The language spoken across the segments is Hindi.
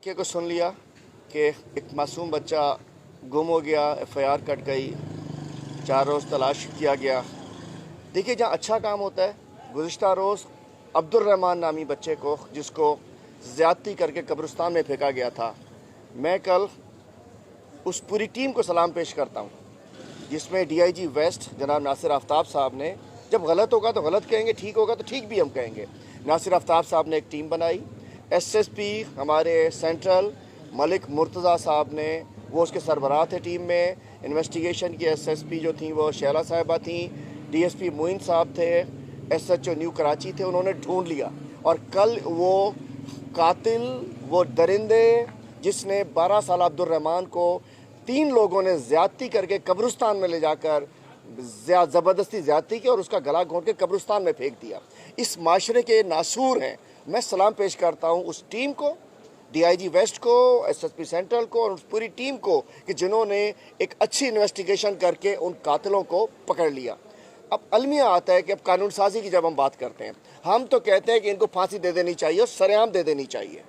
वाक़े को सुन लिया कि एक मासूम बच्चा गुम हो गया, एफआईआर कट गई, 4 रोज़ तलाश किया गया। देखिए, जहाँ अच्छा काम होता है, गुज़िश्ता रोज़ अब्दुल रहमान नामी बच्चे को, जिसको ज़्यादती करके कब्रिस्तान में फेंका गया था, मैं कल उस पूरी टीम को सलाम पेश करता हूँ, जिसमें डीआईजी वेस्ट जनाब नासिर आफ्ताब साहब ने, जब गलत होगा तो गलत कहेंगे, ठीक होगा तो ठीक भी हम कहेंगे, नासिर आफ्ताब साहब ने एक टीम बनाई। एसएसपी हमारे सेंट्रल मलिक मुर्तज़ा साहब ने, वो उसके सरबराह थे टीम में। इन्वेस्टिगेशन की एसएसपी जो थी वो शैला साहिबा थी, डीएसपी मोइन साहब थे, एसएचओ न्यू कराची थे, उन्होंने ढूंढ लिया। और कल वो कातिल, वो दरिंदे जिसने 12 साल अब्दुल रहमान को 3 लोगों ने ज़्यादती करके कब्रिस्तान में ले जाकर ज़बरदस्ती ज़्यादती की और उसका गला घोंट के कब्रिस्तान में फेंक दिया, इस माशरे के नासूर हैं। मैं सलाम पेश करता हूँ उस टीम को, डीआईजी वेस्ट को, एसएसपी सेंट्रल को और उस पूरी टीम को, कि जिन्होंने एक अच्छी इन्वेस्टिगेशन करके उन कातिलों को पकड़ लिया। अब अलमिया आता है कि अब कानून साजी की जब हम बात करते हैं, हम तो कहते हैं कि इनको फांसी दे देनी चाहिए और सरेआम दे देनी चाहिए,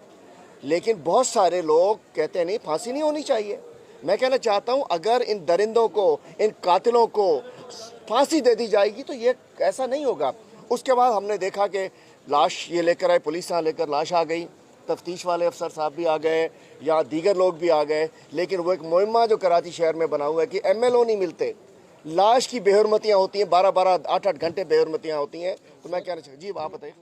लेकिन बहुत सारे लोग कहते हैं नहीं, फांसी नहीं होनी चाहिए। मैं कहना चाहता हूं, अगर इन दरिंदों को, इन कातिलों को फांसी दे दी जाएगी तो ये ऐसा नहीं होगा। उसके बाद हमने देखा कि लाश ये लेकर आए, पुलिस यहाँ लेकर लाश आ गई, तफ्तीश वाले अफसर साहब भी आ गए, या दीगर लोग भी आ गए, लेकिन वो एक मुहिम्मा जो कराची शहर में बना हुआ है कि एमएलओ नहीं मिलते, लाश की बेहरमतियाँ होती हैं, 12-12, 8-8 घंटे बेहरमतियाँ होती हैं। तो मैं कहना चाहूँ, जी आप बताइए।